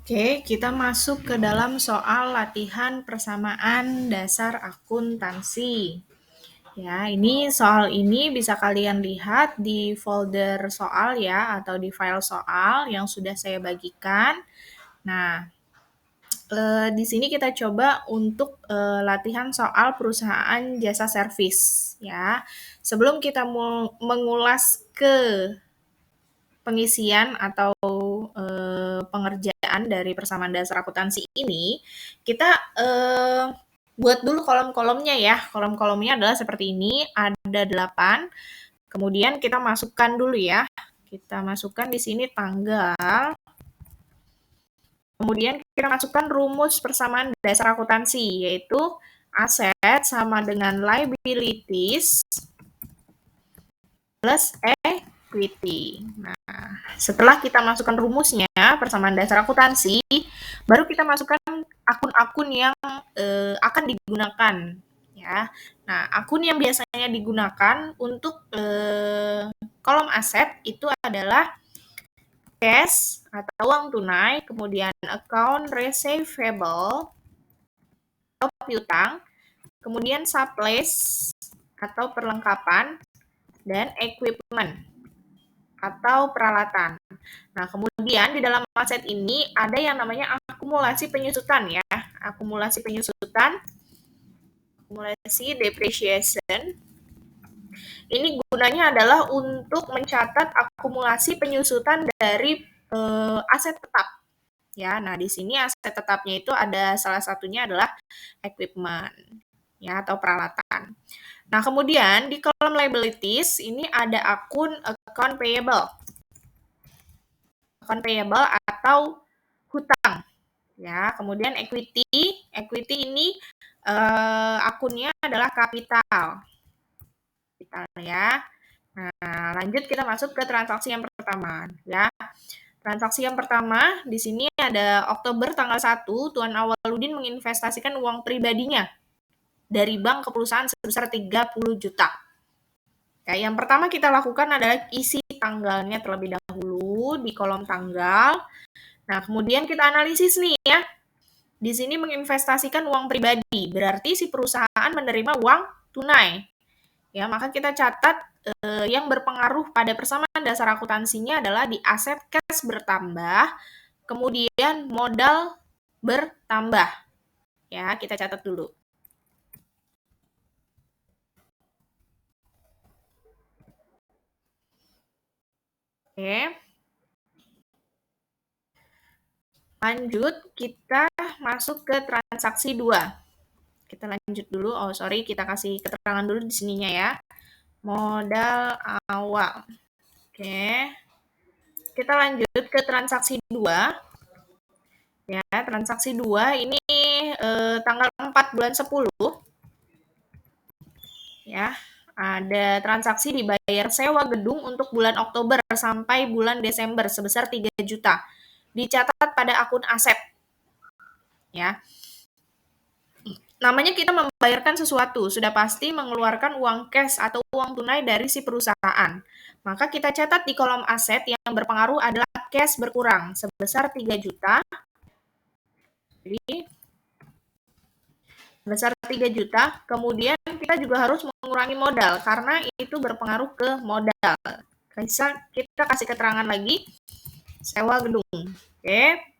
Oke, kita masuk ke dalam soal latihan persamaan dasar akuntansi. Ya, ini soal ini bisa kalian lihat di folder soal ya, atau di file soal yang sudah saya bagikan. Nah, di sini kita coba untuk latihan soal perusahaan jasa servis ya. Sebelum kita mengulas ke pengisian atau pengerjaan dari persamaan dasar akuntansi ini, kita buat dulu kolom-kolomnya ya. Kolom-kolomnya adalah seperti ini, ada 8. Kemudian kita masukkan dulu ya. Kita masukkan di sini tanggal. Kemudian kita masukkan rumus persamaan dasar akuntansi, yaitu aset sama dengan liabilities plus equity. Nah, setelah kita masukkan rumusnya, persamaan dasar akuntansi, baru kita masukkan akun-akun yang akan digunakan. Ya, nah akun yang biasanya digunakan untuk kolom aset itu adalah cash atau uang tunai, kemudian account receivable atau piutang, kemudian supplies atau perlengkapan, dan equipment atau peralatan. Nah, kemudian di dalam aset ini ada yang namanya akumulasi penyusutan ya. Akumulasi penyusutan, akumulasi depreciation. Ini gunanya adalah untuk mencatat akumulasi penyusutan dari aset tetap. Ya, nah di sini aset tetapnya itu ada salah satunya adalah equipment ya atau peralatan. Nah, kemudian di kolom liabilities ini ada account payable. Account payable atau hutang ya. Kemudian equity ini akunnya adalah kapital ya. Nah, lanjut kita masuk ke transaksi yang pertama ya. Transaksi yang pertama di sini ada Oktober tanggal 1, Tuan Awaludin menginvestasikan uang pribadinya dari bank ke perusahaan sebesar 30 juta. Ya, yang pertama kita lakukan adalah isi tanggalnya terlebih dahulu di kolom tanggal. Nah, kemudian kita analisis nih ya. Di sini menginvestasikan uang pribadi, berarti si perusahaan menerima uang tunai. Ya, maka kita catat yang berpengaruh pada persamaan dasar akuntansinya adalah di aset cash bertambah, kemudian modal bertambah. Ya, kita catat dulu. Oke. Lanjut, kita masuk ke transaksi 2. Kita lanjut dulu. Oh, sorry, kita kasih keterangan dulu di sininya ya. Modal awal. Oke. Kita lanjut ke transaksi 2. Ya, transaksi 2 ini tanggal 4 bulan 10. Ya, ada transaksi dibayar sewa gedung untuk bulan Oktober sampai bulan Desember sebesar 3 juta. Dicatat pada akun aset. Ya. Namanya kita membayarkan sesuatu, sudah pasti mengeluarkan uang cash atau uang tunai dari si perusahaan. Maka kita catat di kolom aset yang berpengaruh adalah cash berkurang sebesar 3 juta. Jadi sebesar 3 juta, kemudian kita juga harus mengurangi modal karena itu berpengaruh ke modal. Kita kasih keterangan lagi, sewa gedung. Oke.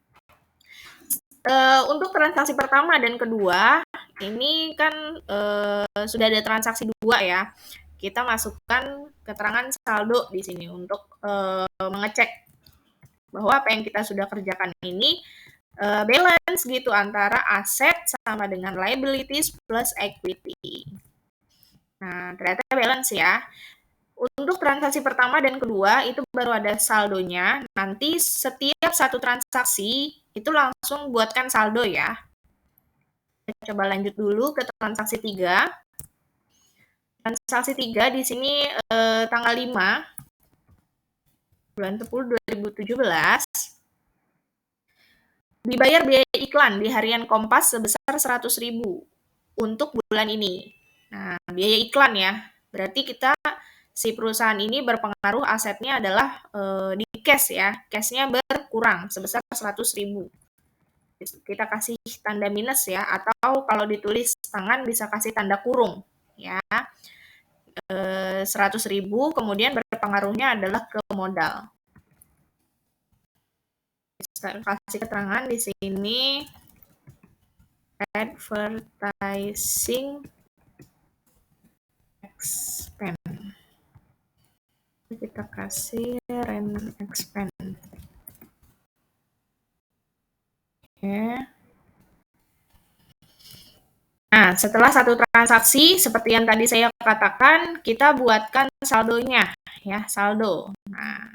Untuk transaksi pertama dan kedua, ini kan sudah ada transaksi 2 ya. Kita masukkan keterangan saldo di sini untuk mengecek bahwa apa yang kita sudah kerjakan ini balance gitu antara aset sama dengan liabilities plus equity. Nah, ternyata balance ya. Untuk transaksi pertama dan kedua itu baru ada saldonya. Nanti setiap satu transaksi itu langsung buatkan saldo ya. Kita coba lanjut dulu ke transaksi 3. Transaksi 3 di sini tanggal 5 bulan 10 2017 dibayar biaya iklan di harian Kompas sebesar 100.000 untuk bulan ini. Nah, biaya iklan ya. Berarti si perusahaan ini berpengaruh asetnya adalah di cash ya. Cashnya berkurang sebesar 100.000. kita kasih tanda minus ya, atau kalau ditulis tangan bisa kasih tanda kurung ya. 100.000 kemudian berpengaruhnya adalah ke modal. Kita kasih keterangan di sini advertising expense. Kita kasih rent expense. Oke. Nah, setelah satu transaksi, seperti yang tadi saya katakan, kita buatkan saldonya, ya, saldo. Nah,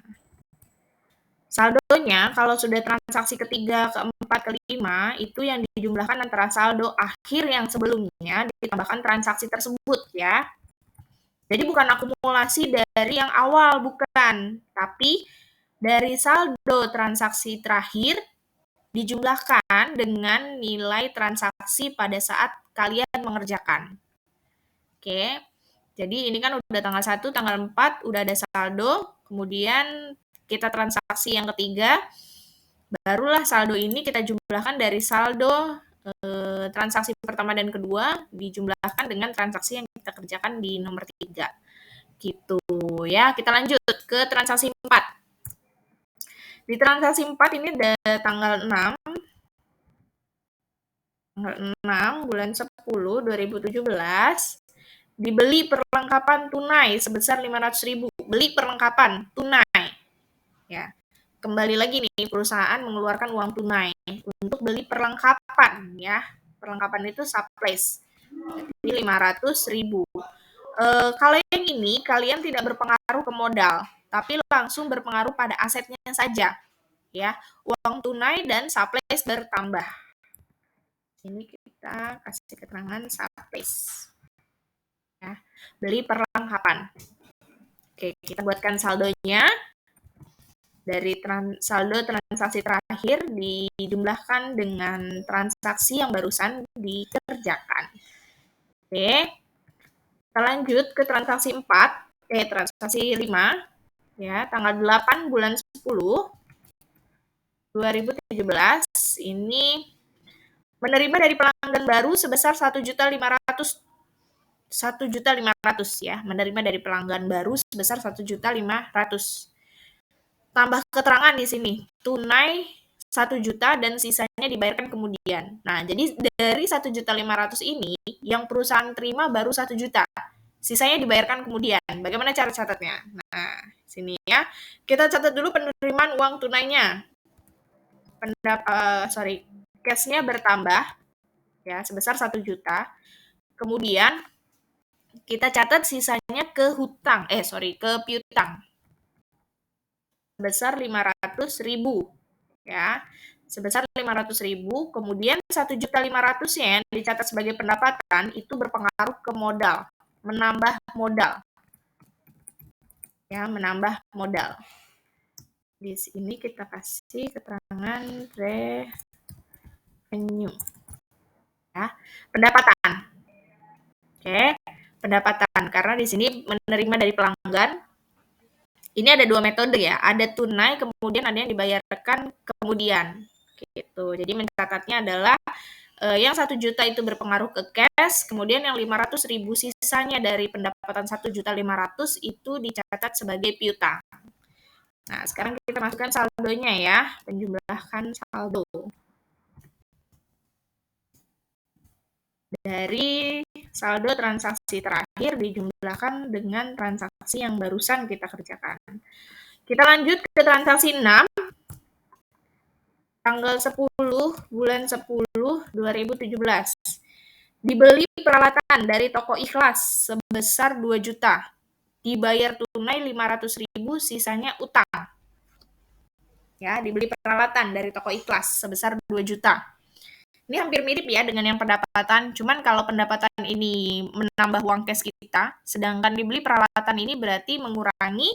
saldonya kalau sudah transaksi ketiga, keempat, kelima, itu yang dijumlahkan antara saldo akhir yang sebelumnya ditambahkan transaksi tersebut, ya. Jadi bukan akumulasi dari yang awal, bukan. Tapi dari saldo transaksi terakhir dijumlahkan dengan nilai transaksi pada saat kalian mengerjakan. Oke, jadi ini kan udah tanggal 1, tanggal 4, udah ada saldo, kemudian kita transaksi yang ketiga, barulah saldo ini kita jumlahkan dari saldo transaksi pertama dan kedua, dijumlahkan dengan transaksi yang kita kerjakan di nomor 3. Gitu ya, kita lanjut ke transaksi 4. Di transaksi 4 ini ada tanggal 6 bulan 10 2017 dibeli perlengkapan tunai sebesar 500.000. Beli perlengkapan tunai. Ya. Kembali lagi nih perusahaan mengeluarkan uang tunai untuk beli perlengkapan ya. Perlengkapan itu supplies. Jadi 500.000. Kalau yang ini kalian tidak berpengaruh ke modal, tapi langsung berpengaruh pada asetnya saja. Ya, uang tunai dan supplies bertambah. Ini kita kasih keterangan supplies. Ya, beli perlengkapan. Oke, kita buatkan saldonya. Dari saldo transaksi terakhir dijumlahkan dengan transaksi yang barusan dikerjakan. Oke, kita lanjut ke transaksi 4, transaksi 5, ya, tanggal 8 bulan 10, 2017, ini menerima dari pelanggan baru sebesar 1.500.000 ya, menerima dari pelanggan baru sebesar 1.500.000. Tambah keterangan di sini, tunai 1 juta dan sisanya dibayarkan kemudian. Nah, jadi dari 1.500.000 ini yang perusahaan terima baru 1 juta. Sisanya dibayarkan kemudian. Bagaimana cara catatnya? Nah, sini ya. Kita catat dulu penerimaan uang tunainya. Cash-nya bertambah ya sebesar 1 juta. Kemudian kita catat sisanya ke piutang. Sebesar 500.000 ya. Sebesar 500.000, kemudian 1.500.000-nya yang dicatat sebagai pendapatan itu berpengaruh ke modal, menambah modal. Ya, menambah modal. Di sini kita kasih keterangan revenue. Ya, pendapatan. Oke, pendapatan karena di sini menerima dari pelanggan. Ini ada 2 metode ya, ada tunai kemudian ada yang dibayarkan kemudian. Gitu. Jadi mencatatnya adalah yang 1 juta itu berpengaruh ke cash, kemudian yang 500.000 sisanya dari pendapatan 1.500.000 itu dicatat sebagai piutang. Nah, sekarang kita masukkan saldonya ya, penjumlahan saldo. Dari saldo transaksi terakhir dijumlahkan dengan transaksi yang barusan kita kerjakan. Kita lanjut ke transaksi 6. Tanggal 10 bulan 10 2017. Dibeli peralatan dari toko ikhlas sebesar 2 juta. Dibayar tunai 500.000, sisanya utang. Ya, dibeli peralatan dari toko ikhlas sebesar 2 juta. Ini hampir mirip ya dengan yang pendapatan, cuman kalau pendapatan ini menambah uang cash kita, sedangkan dibeli peralatan ini berarti mengurangi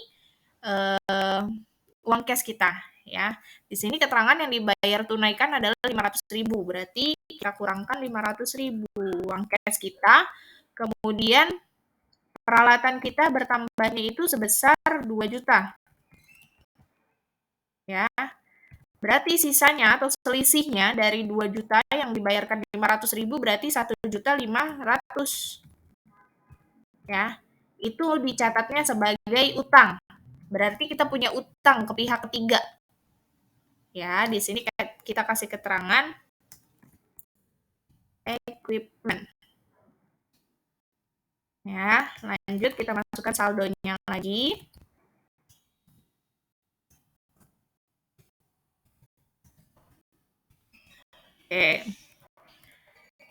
uang cash kita ya. Di sini keterangan yang dibayar tunaikan adalah 500.000, berarti kita kurangkan 500.000 uang cash kita, kemudian peralatan kita bertambahnya itu sebesar 2 juta. Ya. Berarti sisanya atau selisihnya dari 2 juta yang dibayarkan 500.000 berarti 1.500.000 ya. Itu dicatatnya sebagai utang. Berarti kita punya utang ke pihak ketiga. Ya, di sini kita kasih keterangan equipment. Ya, lanjut kita masukkan saldonya lagi. Oke.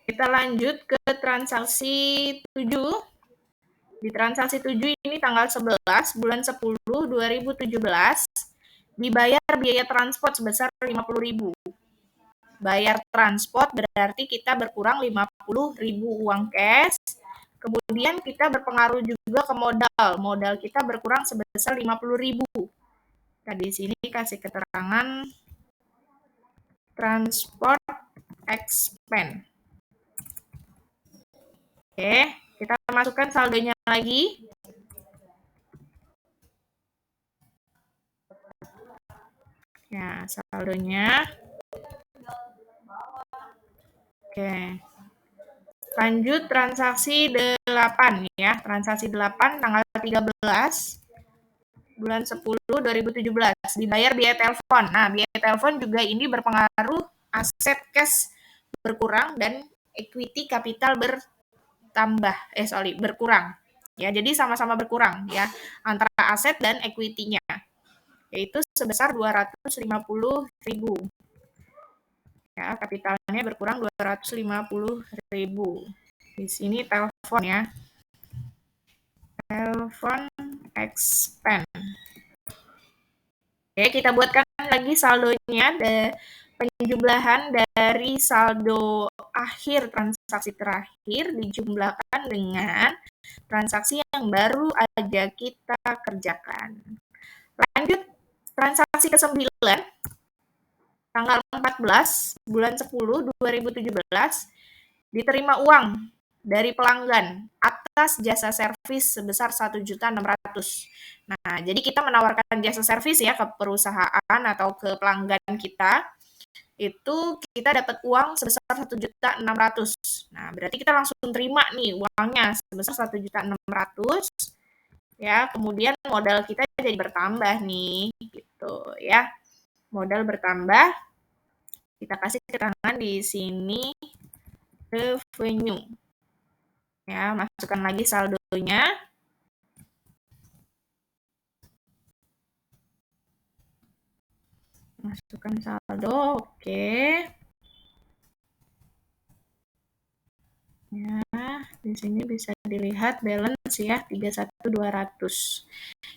Kita lanjut ke transaksi 7. Di transaksi 7 ini tanggal 11 bulan 10 2017 dibayar biaya transport sebesar 50.000. Bayar transport berarti kita berkurang 50.000 uang cash. Kemudian kita berpengaruh juga ke modal. Modal kita berkurang sebesar 50.000. Nah, di sini kasih keterangan transport expense. Oke, kita masukkan saldonya lagi. Ya, saldonya. Oke. Lanjut transaksi 8 ya. Transaksi 8 tanggal 13 bulan 10 2017 dibayar biaya telepon. Nah, biaya telepon juga ini berpengaruh aset cash berkurang dan equity kapital berkurang. Ya, jadi sama-sama berkurang ya antara aset dan equity-nya. Yaitu sebesar 250.000. Ya, kapitalnya berkurang 250.000. Di sini telepon ya. Telepon expense. Oke, kita buatkan lagi saldonya. Penjumlahan dari saldo akhir transaksi terakhir dijumlahkan dengan transaksi yang baru aja kita kerjakan. Lanjut, transaksi ke-9 tanggal 14 bulan 10 2017 diterima uang dari pelanggan atas jasa servis sebesar 1.600.000. Nah, jadi kita menawarkan jasa servis ya ke perusahaan atau ke pelanggan kita. Itu kita dapat uang sebesar 1.600.000. Nah, berarti kita langsung terima nih uangnya sebesar 1.600.000 ya. Kemudian modal kita jadi bertambah nih gitu ya. Modal bertambah. Kita kasih keterangan di sini revenue. Ya, masukkan lagi saldonya. Masukkan saldo, oke. Ya, di sini bisa dilihat balance ya, 31.200.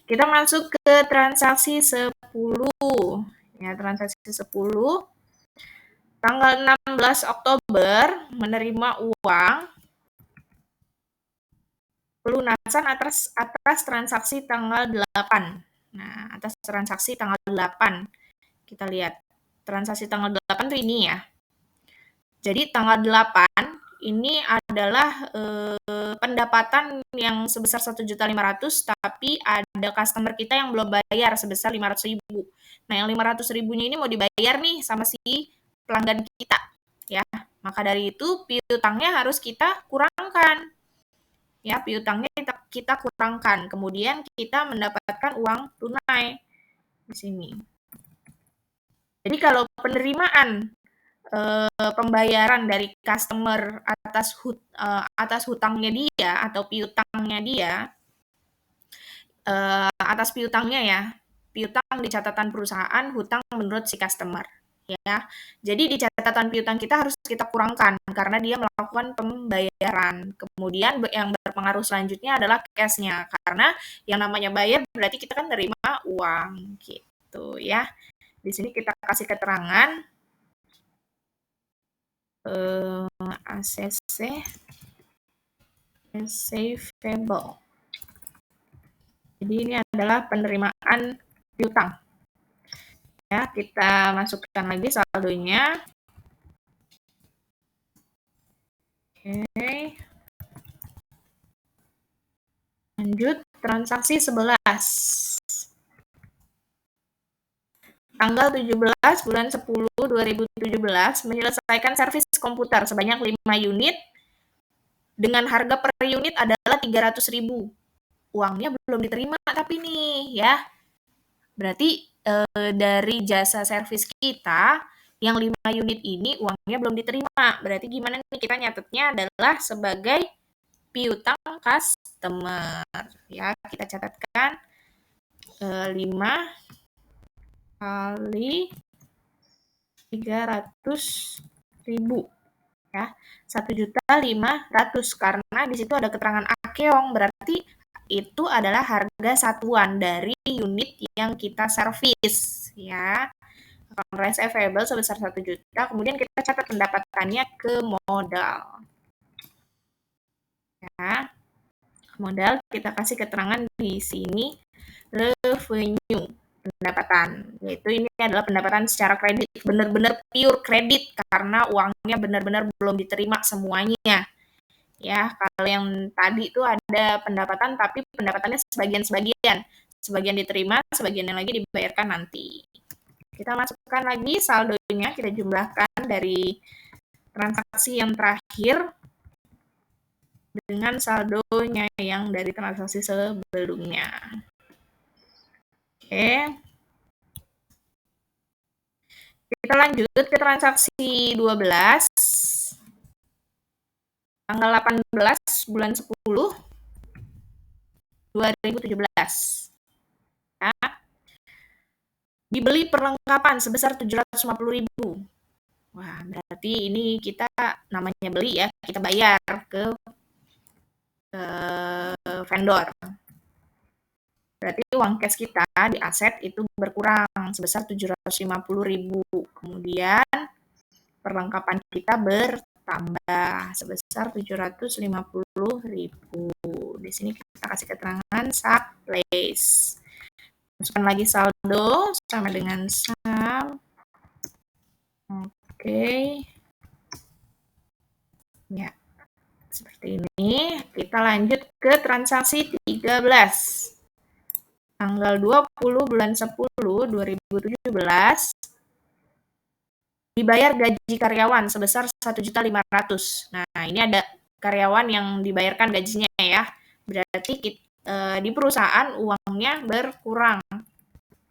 Kita masuk ke transaksi 10. Ya, transaksi 10. Tanggal 16 Oktober menerima uang pelunasan atas transaksi tanggal 8. Nah, atas transaksi tanggal 8. Kita lihat. Transaksi tanggal 8 itu ini ya. Jadi tanggal 8 ini adalah pendapatan yang sebesar 1.500.000 tapi ada customer kita yang belum bayar sebesar 500.000. Nah, yang 500.000-nya ini mau dibayar nih sama si pelanggan kita ya. Maka dari itu piutangnya harus kita kurangkan. Ya, piutangnya kita kurangkan. Kemudian kita mendapatkan uang tunai di sini. Jadi kalau penerimaan pembayaran dari customer atas hutangnya dia atau piutangnya dia, atas piutangnya ya, piutang di catatan perusahaan, hutang menurut si customer ya. Jadi di catatan piutang kita harus kita kurangkan karena dia melakukan pembayaran. Kemudian yang berpengaruh selanjutnya adalah cash-nya karena yang namanya bayar berarti kita kan nerima uang gitu ya. Di sini kita kasih keterangan ACC receivable. Jadi ini adalah penerimaan piutang. Ya, kita masukkan lagi saldonya. Oke. Lanjut transaksi 11. tanggal 17 bulan 10 2017 menyelesaikan servis komputer sebanyak 5 unit dengan harga per unit adalah 300.000. Uangnya belum diterima tapi nih ya. Berarti dari jasa servis kita yang 5 unit ini uangnya belum diterima. Berarti gimana nih, kita nyatetnya adalah sebagai piutang customer. Ya, kita catatkan 5 kali 300.000 ya, 1.500.000 karena di situ ada keterangan akeong, berarti itu adalah harga satuan dari unit yang kita servis ya. Account receivable sebesar 1 juta, kemudian kita catat pendapatannya ke modal. Ya. Modal kita kasih keterangan di sini revenue, pendapatan, yaitu ini adalah pendapatan secara kredit, benar-benar pure kredit karena uangnya benar-benar belum diterima semuanya. Ya, kalau yang tadi itu ada pendapatan tapi pendapatannya sebagian-sebagian. Sebagian diterima, sebagian yang lagi dibayarkan nanti. Kita masukkan lagi saldonya, kita jumlahkan dari transaksi yang terakhir dengan saldonya yang dari transaksi sebelumnya. Oke. Kita lanjut ke transaksi 12. Tanggal 18 bulan 10 2017. Ya. Dibeli perlengkapan sebesar 750.000. Wah, berarti ini kita namanya beli ya, kita bayar ke vendor. Berarti uang cash kita di aset itu berkurang sebesar 750.000. Kemudian perlengkapan kita bertambah sebesar 750.000. Di sini kita kasih keterangan subplace. Masukkan lagi saldo sama dengan sum. Oke. Ya. Seperti ini. Kita lanjut ke transaksi 13. Tanggal 20 bulan 10 2017 dibayar gaji karyawan sebesar 1.500.000. Nah, ini ada karyawan yang dibayarkan gajinya ya. Berarti di perusahaan uangnya berkurang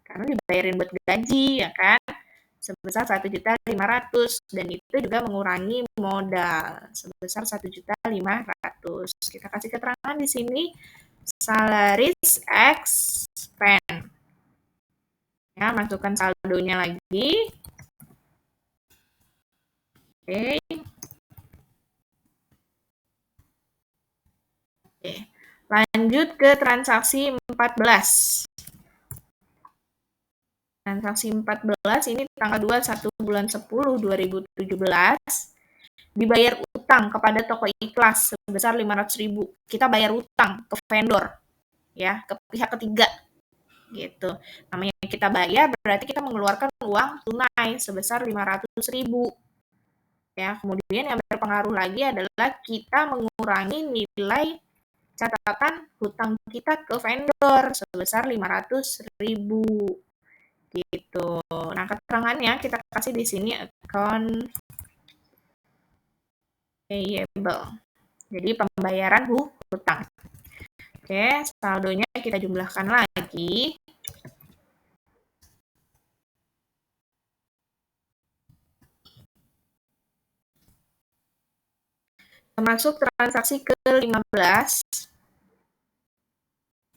karena dibayarin buat gaji ya kan, sebesar 1.500.000 dan itu juga mengurangi modal sebesar 1.500.000. Kita kasih keterangan di sini salaries expense. Ya, masukkan saldonya lagi. Oke. Oke. Lanjut ke transaksi 14. Transaksi 14 ini tanggal 21 bulan 10 2017 dibayar utang kepada toko ikhlas sebesar 500.000. Kita bayar utang ke vendor ya, ke pihak ketiga gitu. Namanya kita bayar berarti kita mengeluarkan uang tunai sebesar 500.000. Ya, kemudian yang berpengaruh lagi adalah kita mengurangi nilai catatan hutang kita ke vendor sebesar 500.000 gitu. Nah, keterangannya kita kasih di sini account payable. Jadi pembayaran hutang. Oke, saldonya kita jumlahkan lagi. Termasuk transaksi ke-15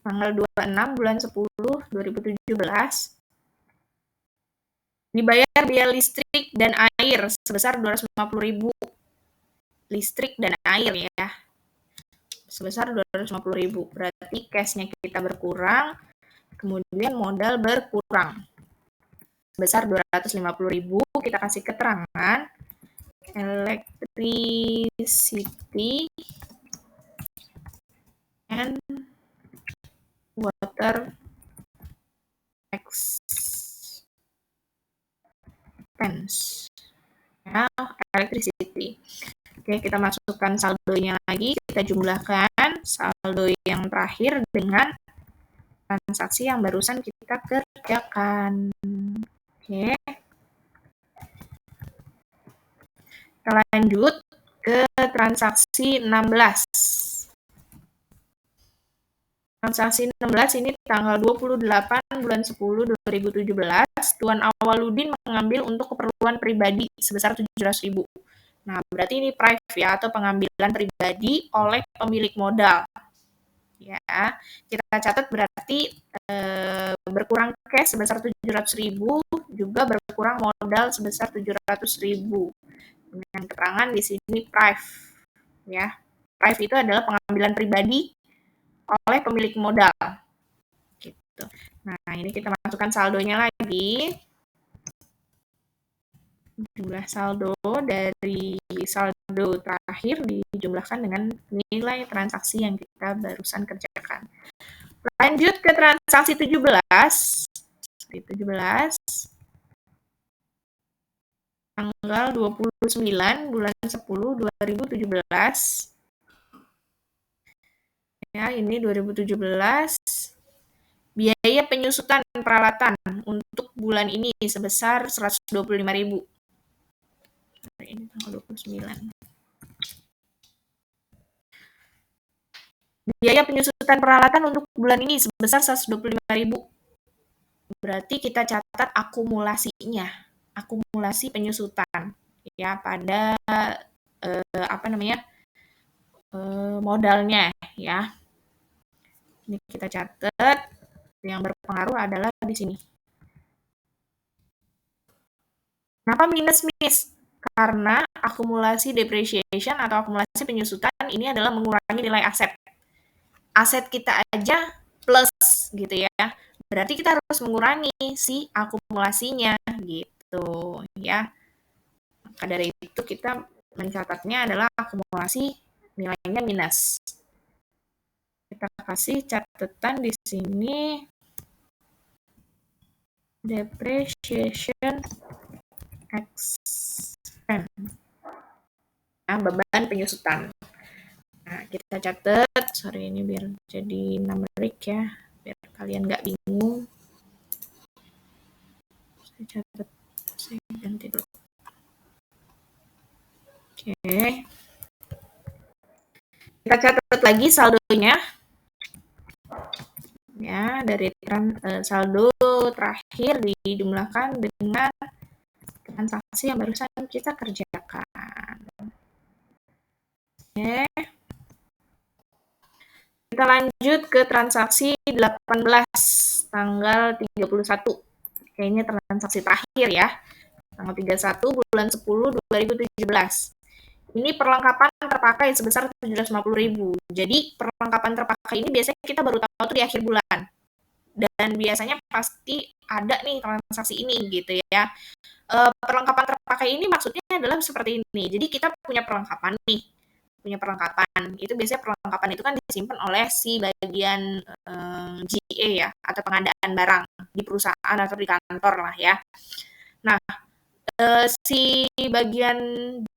tanggal 26 bulan 10 2017 dibayar biaya listrik dan air sebesar 250.000. Listrik dan air ya. Sebesar 250.000. Berarti cashnya kita berkurang, kemudian modal berkurang. Sebesar 250.000, kita kasih keterangan electricity and water expense. Ya, electricity. Oke, kita masukkan saldonya lagi, kita jumlahkan saldo yang terakhir dengan transaksi yang barusan kita kerjakan. Oke, kita lanjut ke transaksi 16. Transaksi 16 ini tanggal 28 bulan 10 2017, Tuan Awaludin mengambil untuk keperluan pribadi sebesar 700.000. Nah, berarti ini private ya, atau pengambilan pribadi oleh pemilik modal. Ya, kita catat berarti berkurang cash sebesar 700.000, juga berkurang modal sebesar 700.000. Dengan keterangan di sini private ya. Private itu adalah pengambilan pribadi oleh pemilik modal. Gitu. Nah, ini kita masukkan saldonya lagi. Jumlah saldo dari saldo terakhir dijumlahkan dengan nilai transaksi yang kita barusan kerjakan. Lanjut ke transaksi 17. 17 tanggal 29 bulan 10 2017. Ya, ini 2017. Biaya penyusutan peralatan untuk bulan ini sebesar 125.000. Ini tanggal 29. Biaya penyusutan peralatan untuk bulan ini sebesar 125.000. Berarti kita catat akumulasinya. Akumulasi penyusutan ya pada modalnya ya. Ini kita catat, yang berpengaruh adalah di sini. Kenapa minus? Karena akumulasi depreciation atau akumulasi penyusutan ini adalah mengurangi nilai aset. Aset kita aja plus gitu ya. Berarti kita harus mengurangi si akumulasinya gitu ya. Maka dari itu kita mencatatnya adalah akumulasi nilainya minus. Kita kasih catatan di sini depreciation expense. Nah, beban penyusutan. Nah, kita catat, sorry ini biar jadi numerik ya, biar kalian nggak bingung. Saya catat, saya ganti dulu. Oke. Kita catat lagi saldonya. Ya, dari saldo terakhir dijumlahkan dengan transaksi yang barusan kita kerjakan. Oke. Kita lanjut ke transaksi 18 tanggal 31. Kayaknya transaksi terakhir ya. Tanggal 31 bulan 10 2017. Ini perlengkapan terpakai sebesar 750.000. Jadi perlengkapan terpakai ini biasanya kita baru tahu tuh di akhir bulan. Dan biasanya pasti ada nih transaksi ini gitu ya. Perlengkapan terpakai ini maksudnya adalah seperti ini. Jadi kita punya perlengkapan nih. Punya perlengkapan. Itu biasanya perlengkapan itu kan disimpan oleh si bagian GA ya, atau pengadaan barang di perusahaan atau di kantor lah ya. Nah, si bagian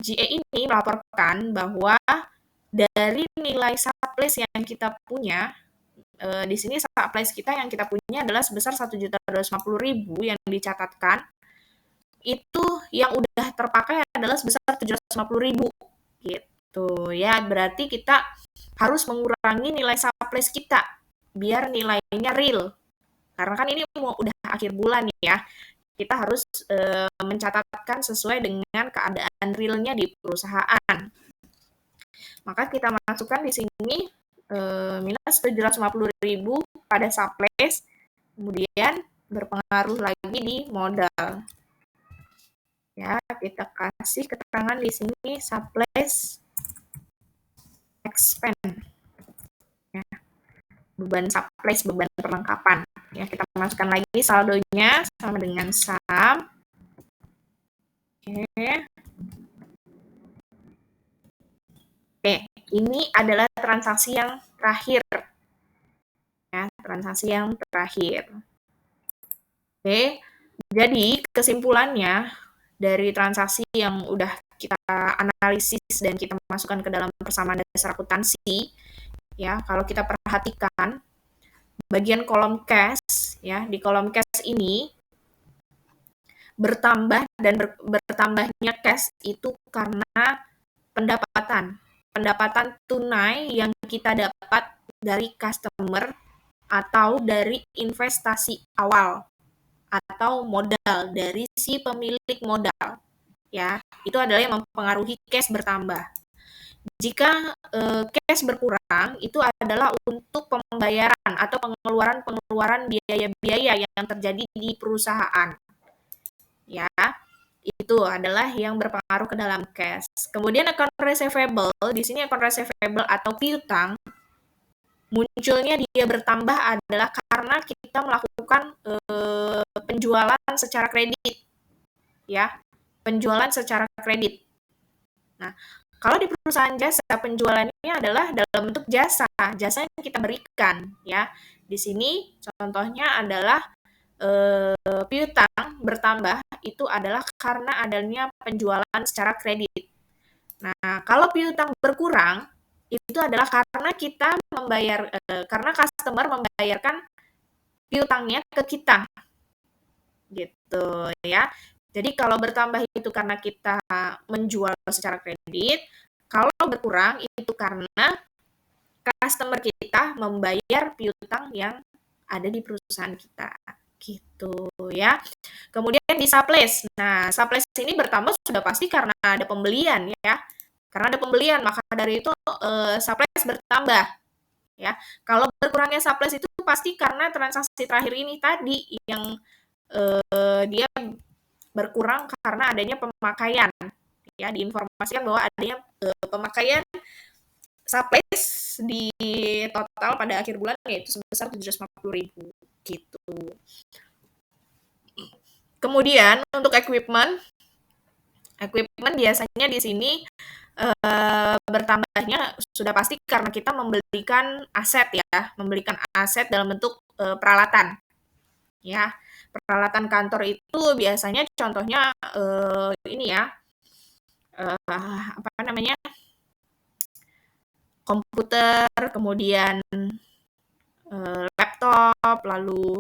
GA ini melaporkan bahwa dari nilai supplies yang kita punya, di sini supplies kita yang kita punya adalah sebesar 1.250.000 yang dicatatkan, itu yang udah terpakai adalah sebesar 750.000 gitu ya. Berarti kita harus mengurangi nilai supplies kita biar nilainya real. Karena kan ini udah akhir bulan ya. Kita harus mencatatkan sesuai dengan keadaan realnya di perusahaan. Maka kita masukkan di sini minus 750.000 pada supplies, kemudian berpengaruh lagi di modal. Ya, kita kasih keterangan di sini supplies expense. Ya, beban supplies, beban perlengkapan. Ya, kita masukkan lagi saldonya sama dengan sum. Oke, ini adalah transaksi yang terakhir. Ya, transaksi yang terakhir. Oke, jadi kesimpulannya dari transaksi yang udah kita analisis dan kita masukkan ke dalam persamaan dasar akuntansi, ya, kalau kita perhatikan bagian kolom cash, ya, di kolom cash ini bertambah dan bertambahnya cash itu karena pendapatan. Pendapatan tunai yang kita dapat dari customer atau dari investasi awal atau modal dari si pemilik modal. Ya, itu adalah yang mempengaruhi cash bertambah. Jika cash berkurang, itu adalah untuk pembayaran atau pengeluaran-pengeluaran biaya-biaya yang terjadi di perusahaan. Ya, itu adalah yang berpengaruh ke dalam cash. Kemudian account receivable, di sini account receivable atau piutang munculnya dia bertambah adalah karena kita melakukan penjualan secara kredit, ya, penjualan secara kredit. Nah, kalau di perusahaan jasa penjualannya adalah dalam bentuk jasa, jasa yang kita berikan, ya. Di sini contohnya adalah piutang bertambah itu adalah karena adanya penjualan secara kredit. Nah, kalau piutang berkurang itu adalah karena kita membayar karena customer membayarkan piutangnya ke kita. Gitu ya. Jadi kalau bertambah itu karena kita menjual secara kredit, kalau berkurang itu karena customer kita membayar piutang yang ada di perusahaan kita. Gitu ya. Kemudian di surplus. Nah, surplus ini bertambah sudah pasti karena ada pembelian ya. Karena ada pembelian, maka dari itu surplus bertambah ya. Kalau berkurangnya surplus itu pasti karena transaksi terakhir ini tadi yang dia berkurang karena adanya pemakaian. Ya, diinformasikan bahwa adanya pemakaian surplus di total pada akhir bulan yaitu sebesar 750.000 gitu. Kemudian untuk equipment biasanya di sini bertambahnya sudah pasti karena kita membelikan aset dalam bentuk peralatan. Ya, peralatan kantor itu biasanya contohnya ini ya, apa namanya, komputer, kemudian laptop, lalu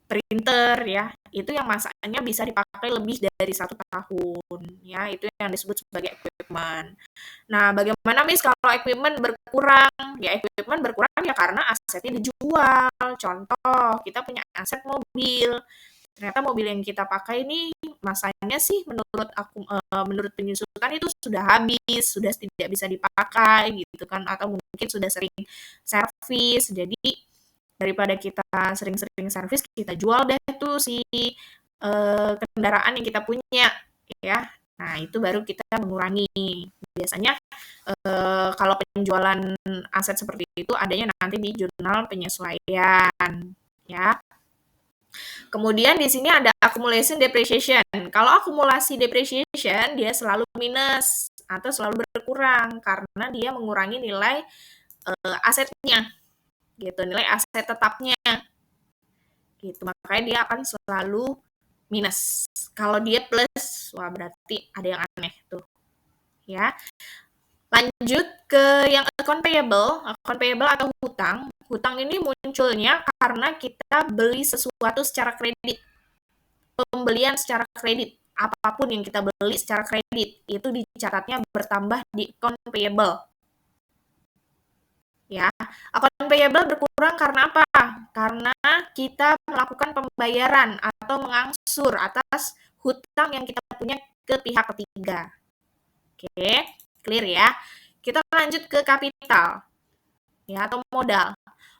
printer ya, itu yang masanya bisa dipakai lebih dari 1 tahun ya, itu yang disebut sebagai equipment. Nah, bagaimana Miss kalau equipment berkurang? Ya equipment berkurang ya karena asetnya dijual. Contoh, kita punya aset mobil, ternyata mobil yang kita pakai ini masanya sih menurut penyusutan itu sudah habis, sudah tidak bisa dipakai gitu kan, atau mungkin sudah sering servis. Jadi daripada kita sering-sering servis, kita jual deh tuh si kendaraan yang kita punya ya. Nah, itu baru kita mengurangi. Biasanya kalau penjualan aset seperti itu adanya nanti di jurnal penyesuaian ya. Kemudian di sini ada accumulation depreciation. Kalau akumulasi depreciation dia selalu minus atau selalu berkurang karena dia mengurangi nilai asetnya. Gitu, nilai aset tetapnya. Gitu, makanya dia akan selalu minus. Kalau dia plus, wah berarti ada yang aneh tuh. Ya. Lanjut ke yang account payable atau hutang. Hutang ini munculnya karena kita beli sesuatu secara kredit. Pembelian secara kredit, apapun yang kita beli secara kredit, itu dicatatnya bertambah di account payable. Ya, account payable berkurang karena apa? Karena kita melakukan pembayaran atau mengangsur atas hutang yang kita punya ke pihak ketiga. Oke, clear ya. Kita lanjut ke kapital, ya, atau modal.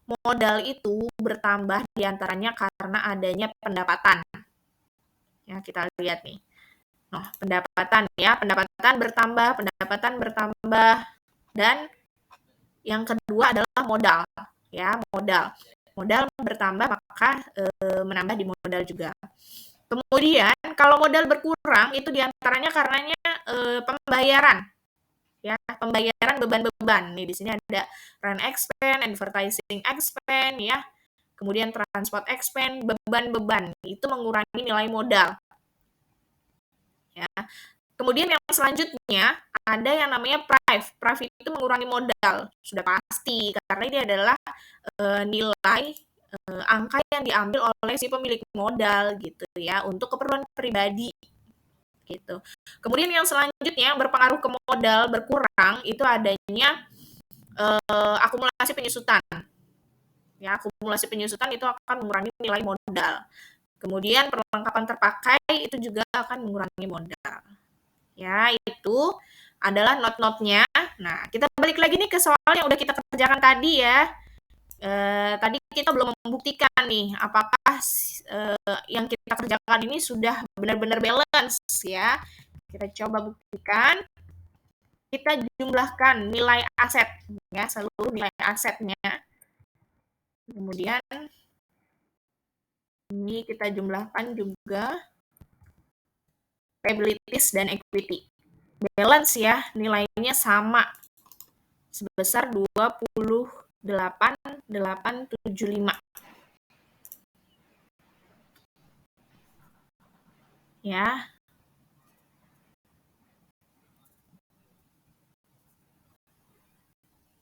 Modal itu bertambah diantaranya karena adanya pendapatan. Ya, kita lihat nih. Nah, pendapatan ya, pendapatan bertambah, dan yang kedua adalah modal, ya, modal bertambah maka menambah di modal juga. Kemudian kalau modal berkurang itu diantaranya karenanya pembayaran, ya, pembayaran beban-beban. Nih di sini ada rent expense, advertising expense, ya, kemudian transport expense, beban-beban itu mengurangi nilai modal. Ya. Kemudian yang selanjutnya ada yang namanya prive itu mengurangi modal, sudah pasti karena ini adalah nilai angka yang diambil oleh si pemilik modal gitu ya, untuk keperluan pribadi gitu. Kemudian yang selanjutnya yang berpengaruh ke modal berkurang itu adanya akumulasi penyusutan. Ya, akumulasi penyusutan itu akan mengurangi nilai modal. Kemudian perlengkapan terpakai itu juga akan mengurangi modal. Ya, itu adalah not-notnya. Nah, kita balik lagi nih ke soal yang udah kita kerjakan tadi ya. Tadi kita belum membuktikan nih apakah yang kita kerjakan ini sudah benar-benar balance ya. Kita coba buktikan. Kita jumlahkan nilai aset ya, seluruh nilai asetnya. Kemudian ini kita jumlahkan juga liabilities dan equity. Balance ya, nilainya sama sebesar 28.875. Ya.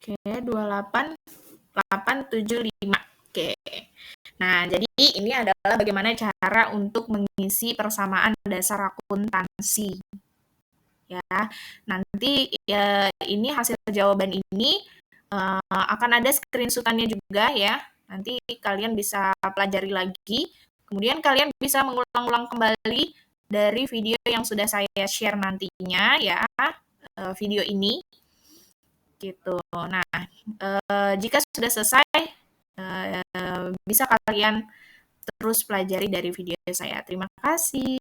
Oke, 28.875. Oke. Nah, jadi ini adalah bagaimana cara untuk mengisi persamaan dasar akuntansi. Ya, nanti ya, ini hasil jawaban ini akan ada screenshotannya juga ya. Nanti kalian bisa pelajari lagi. Kemudian kalian bisa mengulang-ulang kembali dari video yang sudah saya share nantinya ya, video ini gitu. Nah, jika sudah selesai, bisa kalian terus pelajari dari video saya. Terima kasih.